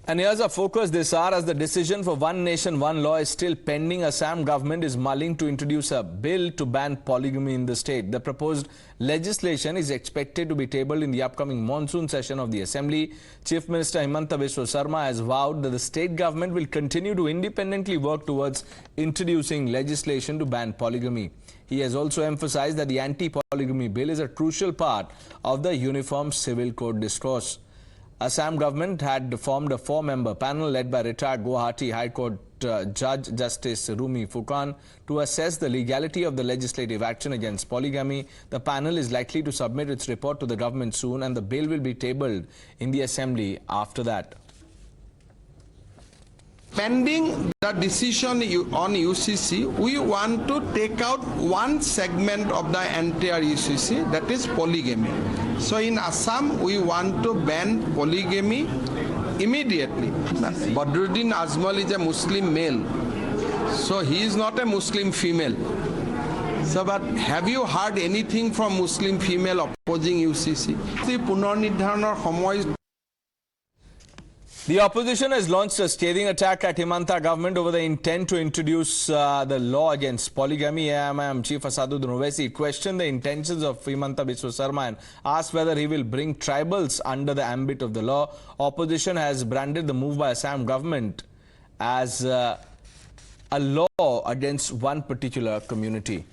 And here's our focus this hour as the decision for one nation, one law is still pending. Assam government is mulling to introduce a bill to ban polygamy in the state. The proposed legislation is expected to be tabled in the upcoming monsoon session of the Assembly. Chief Minister Himanta Biswa Sarma has vowed that the state government will continue to independently work towards introducing legislation to ban polygamy. He has also emphasized that the anti-polygamy bill is a crucial part of the Uniform Civil Code discourse. Assam government had formed a 4-member panel led by retired Guwahati High Court Judge Justice Rumi Fukan to assess the legality of the legislative action against polygamy. The panel is likely to submit its report to the government soon, and the bill will be tabled in the Assembly after that. Pending the decision on UCC, we want to take out one segment of the entire UCC, that is polygamy. So in Assam, we want to ban polygamy immediately. Badruddin Ajmal is a Muslim male, so he is not a Muslim female. So, but have you heard anything from Muslim female opposing UCC? The Punarnidharanar Samoy. The opposition has launched a scathing attack at Himanta government over the intent to introduce the law against polygamy. AIM Chief Asaduddin Owaisi questioned the intentions of Himanta Biswa Sarma and asked whether he will bring tribals under the ambit of the law. Opposition has branded the move by Assam government as a law against one particular community.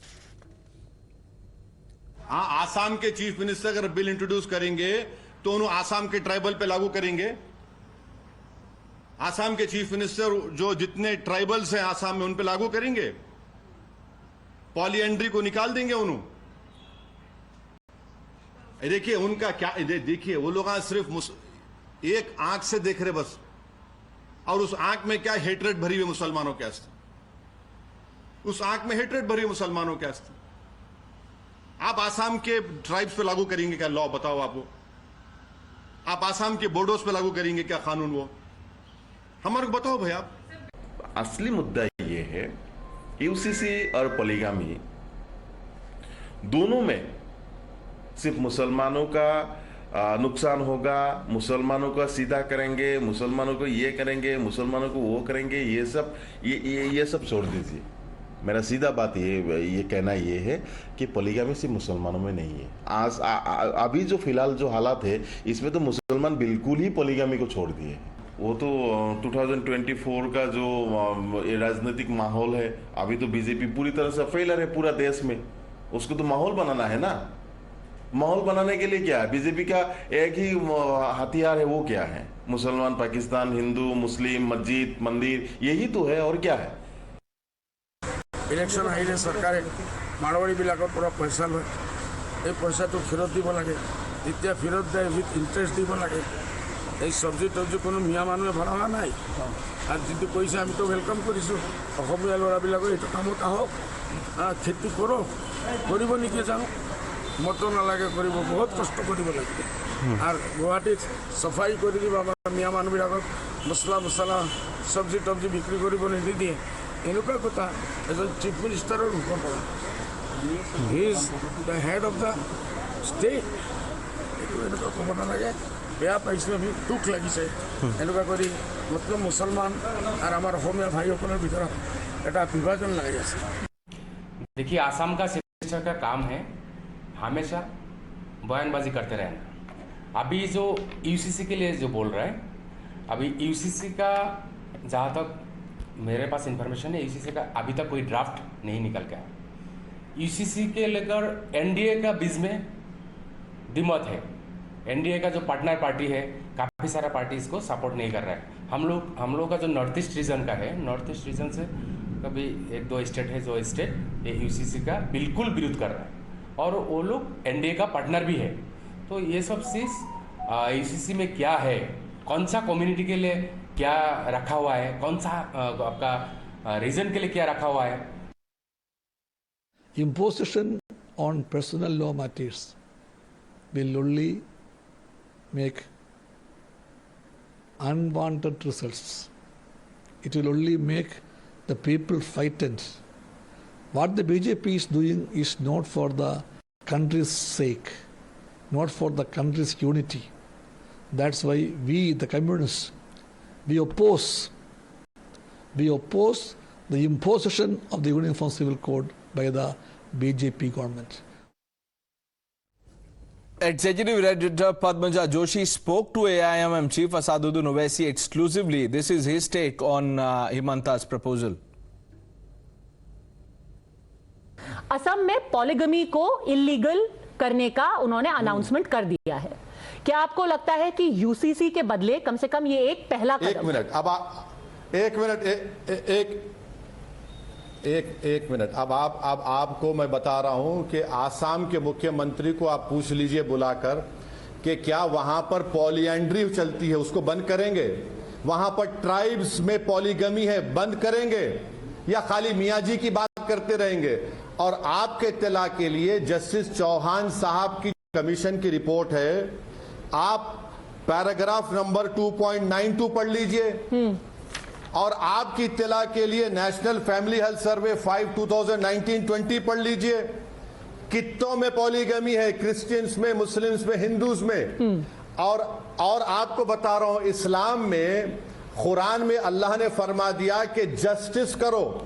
Assam के chief minister अगर bill introduce करेंगे तो उन्हें आसाम के tribal पे लागू करेंगे। आसाम के चीफ मिनिस्टर जो जितने ट्राइबल्स हैं आसाम में उन पे लागू करेंगे, पॉलीएंड्री को निकाल देंगे उन्होंने। देखिए उनका क्या, देखिए वो लोग सिर्फ एक आंख से देख रहे बस, और उस आंख में क्या हेट्रेड भरी हुई मुसलमानों के आस्ते, उस आंख में हेट्रेड भरी हुई मुसलमानों के आस्ते। आप आसाम के ट्राइब्स पे लागू करेंगे क्या लॉ, बताओ आप आसाम के बोडोस पे लागू करेंगे क्या कानून? वो हमारे को बताओ भाई आप। असली मुद्दा ये है यूसीसी और पॉलीगामी दोनों में सिर्फ मुसलमानों का नुकसान होगा, मुसलमानों का सीधा करेंगे, मुसलमानों को ये करेंगे, मुसलमानों को वो करेंगे, ये सब छोड़ दीजिए। मेरा सीधा बात ये कहना ये है कि पॉलीगामी सिर्फ मुसलमानों में नहीं है। अभी जो फिलहाल जो हालात है इसमें तो मुसलमान बिल्कुल ही पॉलीगामी को छोड़ दिए। वो तो 2024 का जो राजनीतिक माहौल है, अभी तो बीजेपी पूरी तरह से फेलर है पूरा देश में। उसको तो माहौल बनाना है ना। माहौल बनाने के लिए क्या है? बीजेपी का एक ही हथियार है, वो क्या है? मुसलमान पाकिस्तान, हिंदू मुस्लिम, मस्जिद मंदिर, यही तो है, और क्या है? इलेक्शन आइले सरकार मारवाड़ी बिलाकर पूरा पैसा लय, ये पैसा तो फिरत দিব লাগে, যেতিয়া फिरत দেয় উইথ ইন্টারেস্ট দিব লাগে। এই সবজি টবজি কোনো মিয়া মানুহে ভৰা নাই, আৰু যিটো কৈছে আমি তো ওয়েলকাম কৰিছোঁ। অসমীয়া ল'ৰাবিলাকে এইটো কামত আহক, খেতি কৰক, কৰিব নেকি যাওঁ, মটৰ নালাগে কৰিব, বহুত কষ্ট কৰিব লাগে। আৰু গুৱাহাটীত চাফাই কৰি দিব আমাৰ মিয়া মানুহবিলাকক, মছলা চবজি টবজি বিক্ৰী কৰিব নিদিয়ে। এনেকুৱা কথা এজন চিফ মিনিষ্টাৰৰ ৰূপৰ পৰা, he is the head of the state, এইটো এনেকুৱা ক'ব নালাগে। বেয়া পাইছোঁ, আমি দুখ লাগিছে এনেকুৱা কৰি। মতলব মুছলমান আৰু আমাৰ অসমীয়া ভাইসকলৰ ভিতৰত এটা বিভাজন লাগি আছে। देखिए आसाम का शिक्षा का काम है हमेशा बयानबाजी करते रहना। अभी जो यूसीसी के लिए जो बोल रहा है, अभी यूसीसी का जहाँ तक मेरे पास इंफॉर्मेशन है, यूसीसी का अभी तक कोई ड्राफ्ट नहीं निकल के आया। यूसीसी के लेकर एनडीए का बीच में दिमत है। एनडीए का जो पार्टनर पार्टी है, काफ़ी सारा पार्टी इसको सपोर्ट नहीं कर रहा है। हम लोग का जो नॉर्थ ईस्ट रीजन का है, नॉर्थ ईस्ट रीजन से कभी एक दो स्टेट है जो स्टेट ये यूसीसी का बिल्कुल विरोध कर रहा है, और वो लोग एनडीए का पार्टनर भी है। तो ये सब चीज़ यूसीसी में क्या है, कौन सा कम्युनिटी के लिए क्या रखा हुआ है, कौन सा आपका रीजन के लिए क्या रखा हुआ है। Imposition on personal law matters will only make unwanted results. It will only make the people frightened. What the BJP is doing is not for the country's sake, not for the country's unity. That's why we, the communists, we oppose the imposition of the Uniform Civil Code by the BJP government. Executive Editor Padmaja Joshi spoke to AIMM Chief Asaduddin Owaisi exclusively. This is his take on Himanta's proposal. Assam में polygamy को illegal करने का उन्होंने announcement कर दिया है। क्या आपको लगता है कि यूसीसी के बदले कम से कम ये एक पहला कदम? एक मिनट अब आपको मैं बता रहा हूं कि आसाम के मुख्यमंत्री को आप पूछ लीजिए बुलाकर कि क्या वहां पर पॉलीएंड्री चलती है, उसको बंद करेंगे? वहां पर ट्राइब्स में पॉलीगमी है, बंद करेंगे या खाली मियाँ जी की बात करते रहेंगे? और आपके इत्तला के लिए जस्टिस चौहान साहब की कमीशन की रिपोर्ट है, आप पैराग्राफ नंबर 2.92 पढ़ लीजिए। और आपकी इत्तला के लिए नेशनल फैमिली हेल्थ सर्वे 5/2019-20 पढ़ लीजिए। कितनों में पॉलीगमी है, क्रिश्चियंस में, मुस्लिम्स में, हिंदूज में। और आपको बता रहा हूं, इस्लाम में कुरान में अल्लाह ने फरमा दिया कि जस्टिस करो,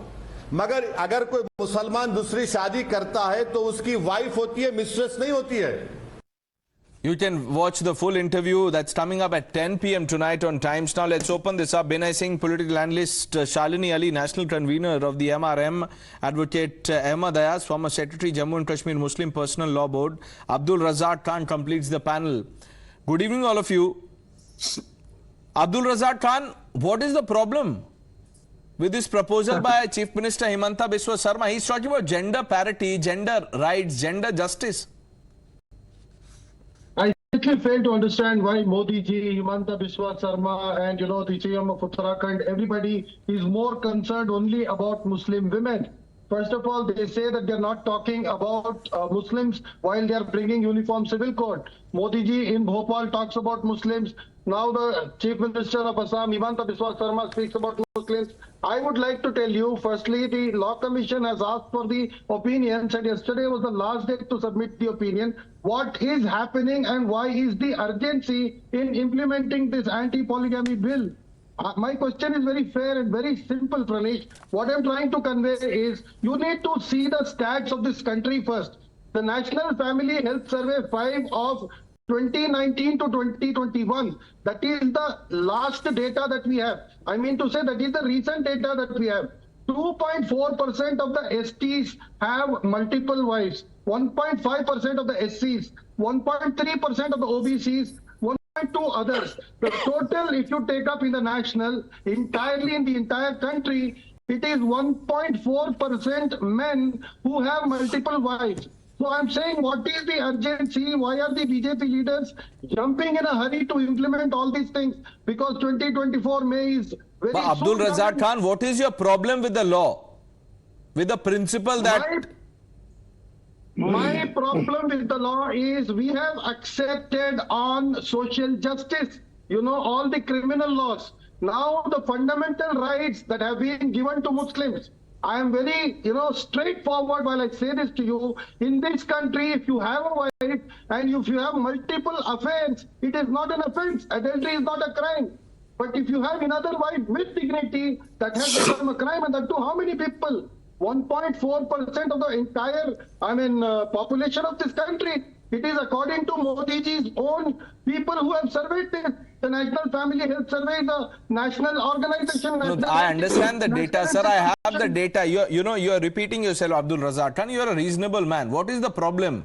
मगर अगर कोई मुसलमान दूसरी शादी करता है तो उसकी वाइफ होती है, मिस्ट्रेस नहीं होती है। You can watch the full interview that's coming up at 10 p.m. tonight on Times Now. Let's open this up. Binay Singh, political analyst, Shalini Ali, national convener of the MRM, advocate Ahmad Ayaz, former secretary, Jammu and Kashmir Muslim Personal Law Board, Abdul Razak Khan completes the panel. Good evening, all of you. Abdul Razak Khan, what is the problem with this proposal by Chief Minister Himanta Biswa Sarma? He's talking about gender parity, gender rights, gender justice. I simply fail to understand why Modi ji, Himanta Biswa Sarma and the CM of Uttarakhand, everybody is more concerned only about Muslim women. First of all, they say that they're not talking about Muslims while they're bringing uniform civil code. Modi ji in Bhopal talks about Muslims. Now the Chief Minister of Assam, Himanta Biswa Sarma, speaks about Muslims. I would like to tell you, firstly, the Law Commission has asked for the opinions, and yesterday was the last day to submit the opinion. What is happening and why is the urgency in implementing this anti-polygamy bill? My question is very fair and very simple, Pranesh. What I'm trying to convey is you need to see the stats of this country first. The National Family Health Survey 5 of 2019 to 2021, that is the last data that we have. I mean to say that is the recent data that we have. 2.4% of the STs have multiple wives, 1.5% of the SCs, 1.3% of the OBCs, 1.2 others. The total, if you take up in the national, entirely in the entire country, it is 1.4% men who have multiple wives. So I'm saying, what is the urgency? Why are the BJP leaders jumping in a hurry to implement all these things? Because 2024 May is very soon. Abdul Razak Khan, what is your problem with the law? With the principle that... My problem with the law is we have accepted on social justice, all the criminal laws. Now the fundamental rights that have been given to Muslims. I am very, straightforward while I say this to you. In this country, if you have a wife and if you have multiple affairs, it is not an offense. Adultery is not a crime. But if you have another wife with dignity, that has become a crime. And that to how many people? 1.4% of the entire, population of this country. It is according to Modi ji's own people who have surveyed this. The National Family Health Survey is a national organization. No, I understand the data, sir. I have the data. You are repeating yourself, Abdul Razak Khan. You are a reasonable man. What is the problem?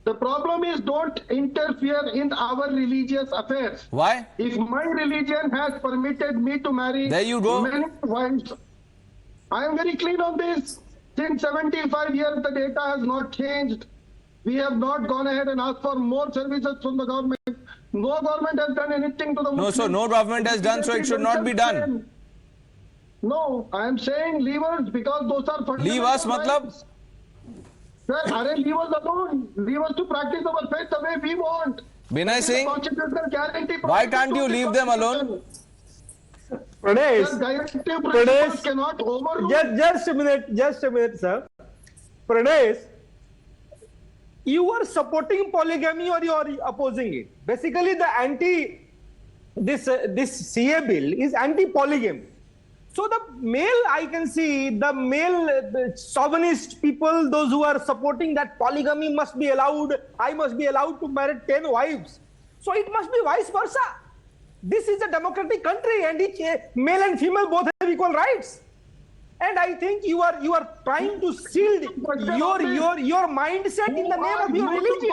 The problem is don't interfere in our religious affairs. Why? If my religion has permitted me to marry there you go. many wives, I am very clean on this. Since 75 years, the data has not changed. We have not gone ahead and asked for more services from the government. No government has done anything to the Muslims. No, so no government has done, so it should not be done. No, I am saying leave us because those are fundamental Leave us, rights. matlab? Sir, leave us alone. Leave us to practice our faith the way we want. Binay Singh, why can't you leave them alone? Pradesh, cannot overrule. just a minute, sir. Pradesh, you are supporting polygamy or you are opposing it? Basically, the this CA bill is anti-polygamy. So the male, I can see the male chauvinist people, those who are supporting that polygamy must be allowed, I must be allowed to marry 10 wives. So it must be vice versa. This is a democratic country and each male and female both have equal rights. And I think you are trying to shield your mindset in the name of your religion.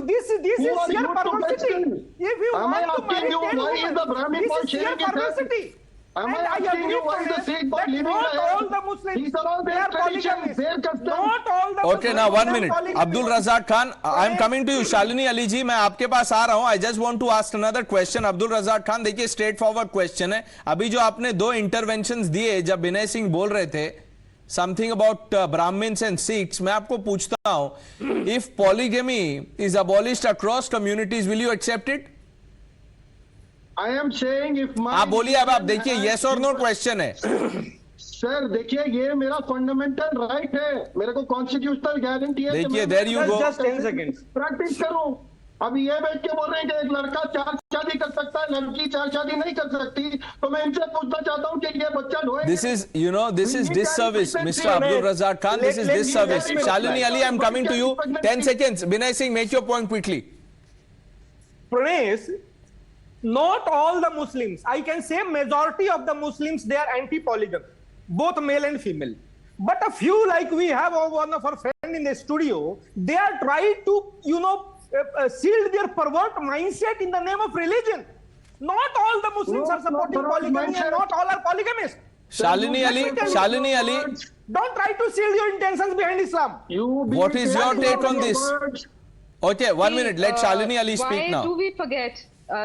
This is sheer perversity. If you want to marry 10 women, this is sheer perversity. And I agree that not all the Muslims, they are polygamists. Not all the Okay, now 1 minute. Abdul Razak Khan, I am coming to you. Shalini Ali ji, मैं आपके पास आ रहा हूँ. I just want to ask another question. Abdul Razak Khan, देखिए straight forward question है. अभी जो आपने 2 interventions दिए जब विनय सिंह बोल रहे थे something about Brahmins and Sikhs, मैं आपको पूछता हूँ, if polygamy is abolished across communities, will you accept it? I am saying if my आप बोलिए. अब आप देखिए येस और नो क्वेश्चन है. सर देखिए ये मेरा फंडामेंटल राइट है, मेरे को कॉन्स्टिट्यूशनल गारंटी है. देखिए there you go. Just 10 seconds. Practice करूं. अभी ये बैठ के बोल रहे हैं कि एक लड़का 4 शादी कर सकता है, लड़की 4 शादी नहीं कर सकती. तो मैं इनसे पूछना चाहता हूं कि ये बच्चा ढोए. This is, you know, this is disservice, Mr. Abdul Razak Khan. This is disservice. Shalini Ali, I am coming to you. 10 seconds. Vinay Singh, make your point quickly. Pranesh, not all the Muslims, I can say majority of the Muslims, they are anti-polygamy, both male and female. But a few, like we have one of our friends in the studio, they are trying to, shield their pervert mindset in the name of religion. Not all the Muslims are supporting polygamy and not all are polygamists. Shalini Ali. Don't try to shield your intentions behind Islam. What is your take on this? Okay, 1 minute. Let Shalini Ali speak now. Why do we forget?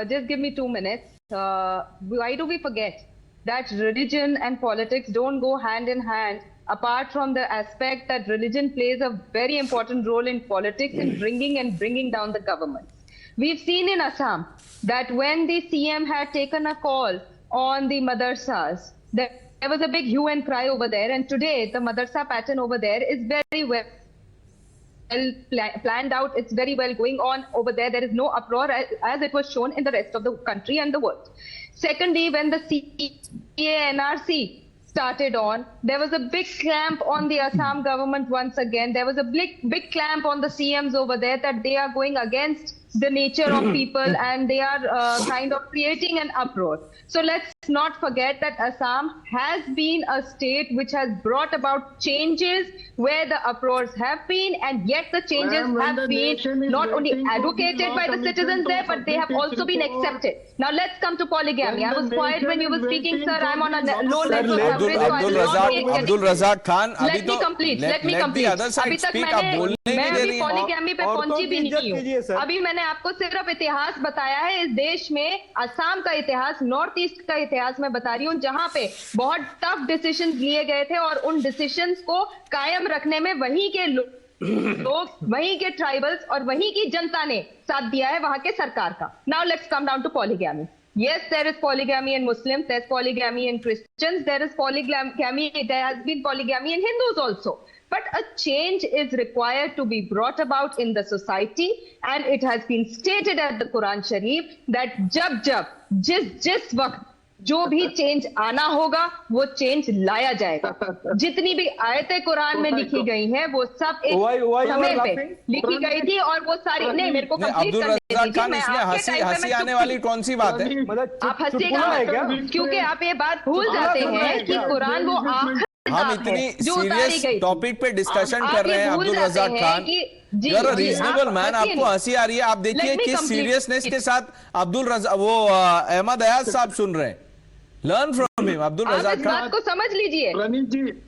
Just give me 2 minutes. Why do we forget that religion and politics don't go hand in hand, apart from the aspect that religion plays a very important role in politics in bringing down the government. We've seen in Assam that when the CM had taken a call on the madrasas, there was a big hue and cry over there, and today the madrasa pattern over there is very well planned out. It's very well going on over there. There is no uproar as it was shown in the rest of the country and the world. Secondly, when the NRC started on, there was a big clamp on the Assam government once again. There was a big clamp on the CMs over there that they are going against the nature of people and they are kind of creating an uproar. So let's not forget that Assam has been a state which has brought about changes where the uproars have been, and yet the changes have been not only advocated by the citizens there, but they have also been accepted. Now let's come to polygamy. I was quiet when you were speaking, sir. I'm on a low level of coverage, so I will not take Abdul Razak Khan, let me complete. let the other side speak. मैं अभी polygamy पे पहुंची भी नहीं हूँ. अभी मैंने आपको सिर्फ इतिहास बताया है इस देश में, असम का इतिहास, नॉर्थ ईस्ट का इतिहास मैं बता रही हूँ, जहां पे बहुत टफ डिसीजंस लिए गए थे और उन डिसीजंस को कायम रखने में वहीं के लोग, वहीं के ट्राइबल्स और वहीं की जनता ने साथ दिया है, वहां के सरकार का. Now let's come down to polygamy. Yes, there is polygamy in Muslims, there's polygamy in Christians, there is polygamy, there has been polygamy in Hindus also. But a change is required to be brought about in the society, and it has been stated at the Quran Sharif that जिस वक्त जो भी change आना होगा वो change लाया जाएगा. जितनी भी आयतें कुरान में लिखी गई हैं वो सब एक समय पे लिखी गई थी और वो सारी नहीं, मेरे को कंप्लीट करने दीजिए. मैं आपके टाइम पे आने वाली कौन सी बात है? आप हंसिएगा क्योंकि आप ये बात भूल जाते हैं कि कुरान वो हम इतनी सीरियस टॉपिक पे डिस्कशन कर रहे हैं. Abdul Razak Khan, you are a reasonable man. आपको हंसी आ रही है. आप देखिए किस सीरियसनेस के साथ अहमद अयाज साहब सुन रहे हैं. Learn from him. Abdul Razak Khan, बात को समझ लीजिए.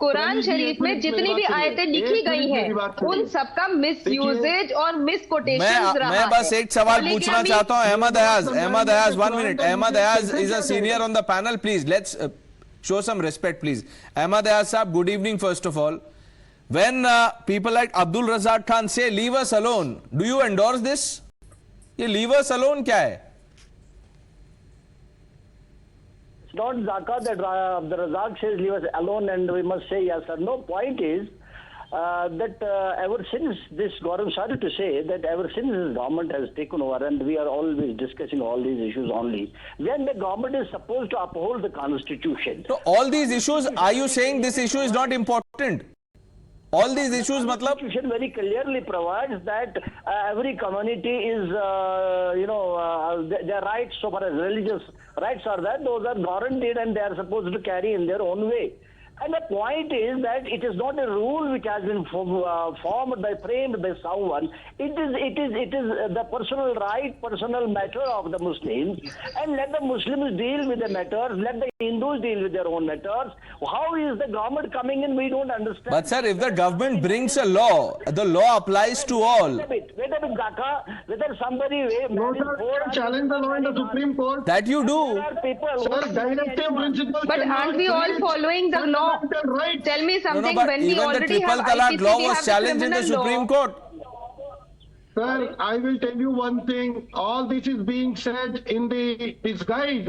कुरान शरीफ में जितनी भी आयतें लिखी गई हैं उन सबका मिस यूजेज और मिस कोटेशन रहा है. मैं बस एक सवाल पूछना चाहता हूं. Ahmed Ayaz 1 minute. Ahmed Ayaz is a senior on the panel. Please let's show some respect, please. Ahmad Ayaz sahab, good evening first of all. When people like Abdul Razak Khan say leave us alone, do you endorse this? Ye leave us alone kya hai? It's not zakat that Abdul Razak says leave us alone and we must say yes or no. Point is that ever since this government, sorry to say, that ever since this government has taken over, and we are always discussing all these issues only, when the government is supposed to uphold the constitution. So all these issues, are you saying this issue is not important? All these issues, the Constitution very clearly provides that every community is, their rights, so far as religious rights are that, those are guaranteed and they are supposed to carry in their own way. And the point is that it is not a rule which has been framed by someone. It is the personal right, personal matter of the Muslims. And let the Muslims deal with the matters. Let the Hindus deal with their own matters. How is the government coming in? We don't understand. But sir, if the government brings a law, the law applies to all. Wait a bit, Kaka. Whether somebody challenge the law in the Supreme Court. That you do. Sir, directive principles. But aren't we all following the law? Right. Tell me something. No, but when we even the already triple have talaq ICC, law we was have challenged in the Supreme Court. Sir, I will tell you one thing. All this is being said in this guide,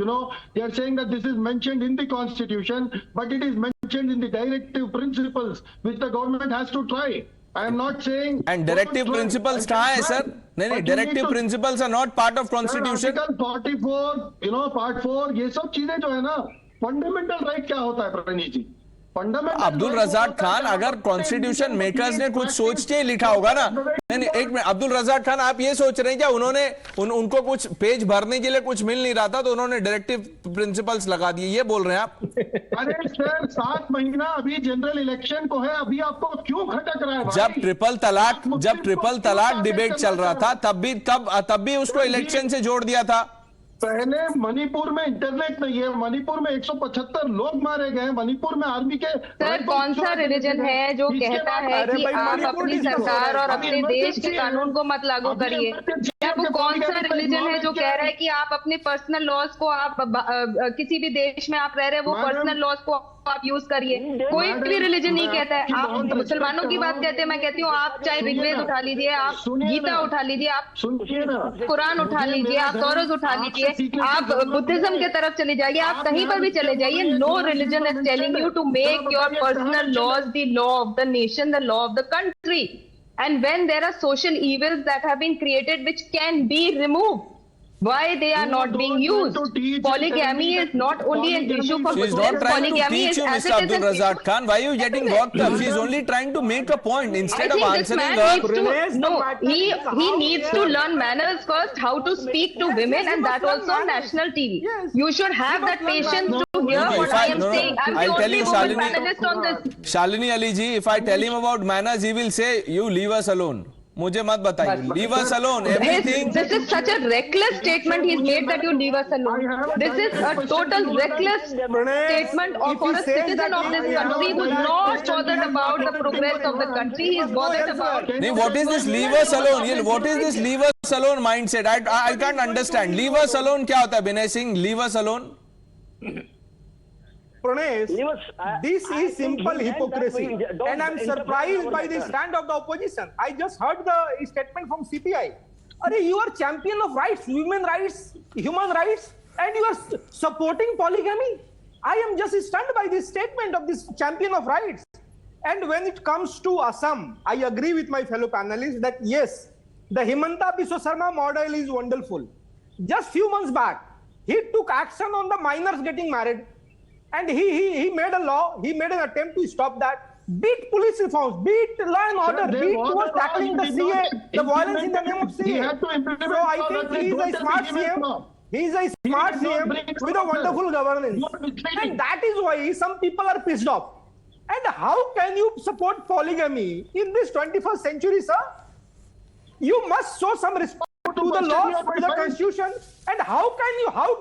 They are saying that this is mentioned in the Constitution, but it is mentioned in the directive principles, which the government has to try. I am not saying... And directive principles kahan hai, sir? No, directive principles are not part of Constitution. Article 44, part 4, ये सब चीजें जो है ना, fundamental right क्या होता है प्रणीत जी? अब्दुल रज़ाक खान, अगर कॉन्स्टिट्यूशन मेकर्स ने कुछ सोच के लिखा होगा ना, नहीं एक मिनट, अब्दुल रज़ाक खान आप ये सोच रहे हैं क्या उन्होंने उनको कुछ पेज भरने के लिए कुछ मिल नहीं रहा था तो उन्होंने डायरेक्टिव प्रिंसिपल्स लगा दिए, ये बोल रहे हैं आप? अरे सर 7 महीना अभी जनरल इलेक्शन को है, अभी आपको क्यों खटक रहा है भाई? जब ट्रिपल तलाक डिबेट चल रहा था तब भी उसको इलेक्शन से जोड़ दिया था। पहले मणिपुर में इंटरनेट नहीं है, मणिपुर में 175 लोग मारे गए, मणिपुर में आर्मी के... सर कौन सा रिलीजन है जो कहता है कि आप अपनी सरकार और अपने देश के कानून को मत लागू करिए? वो कौन सा रिलीजन है जो कह रहा है कि आप अपने पर्सनल लॉज को आप किसी भी देश में आप रह रहे हैं वो पर्सनल लॉज को आप यूज करिए? कोई भी रिलीजन नहीं कहता है। आप मुसलमानों की बात कहते हैं, मैं कहती हूँ आप चाहे ऋग्वेद उठा लीजिए, आप गीता उठा लीजिए, आप कुरान उठा लीजिए, आप तौरात उठा लीजिए, आप बुद्धिज्म के तरफ चले जाइए, आप कहीं पर भी चले जाइए, no religion is telling you to make your personal laws the law of the nation, the law of the country. And when there are social evils that have been created which can be removed, why they are not being used? Polygamy is not only an issue for Muslims. She is not trying to teach you, Mr. Abdul Razak Khan. Why are you getting worked up? She is only trying to make a point instead of answering her. He needs to learn manners first, how to speak to women, and that also on national TV. You should have that patience to hear what I am saying. I'm the only woman panelist on this. Shalini Ali ji, if I tell him about manners, he will say, you leave us alone. मुझे मत बताइए, leave us alone. Everything. This is such a reckless statement he's made that you leave us alone. This is a total reckless statement for a citizen of this country who's not bothered about the progress of the country. He's bothered about. What is this leave us alone? What is this leave us alone mindset? I can't understand. Leave us alone क्या होता है? Binay Singh, leave us alone. Pranesh, this is simple hypocrisy, and I'm surprised by the stand of the opposition. I just heard the statement from CPI. You are champion of rights, women rights, human rights, and you are supporting polygamy. I am just stunned by this statement of this champion of rights. And when it comes to Assam, I agree with my fellow panelists that yes, the Himanta Biswa Sarma model is wonderful. Just few months back, he took action on the minors getting married. And he made a law, he made an attempt to stop that. Beat police reforms, beat law and order, beat towards tackling the CA, the violence in the name of CA. So I think he is a smart CM. He is a smart CM with a wonderful governance. And that is why some people are pissed off. And how can you support polygamy in this 21st century, sir? You must show some respect to the laws, to the constitution. And how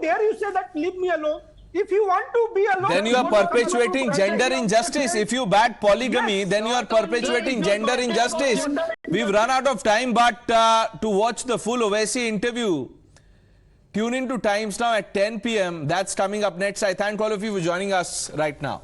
dare you say that leave me alone? If you want to be alone, then you are perpetuating gender injustice. If you back polygamy, then you are perpetuating gender injustice. We've run out of time, but to watch the full Owaisi interview, tune in to Times Now at 10 p.m. That's coming up next. I thank all of you for joining us right now.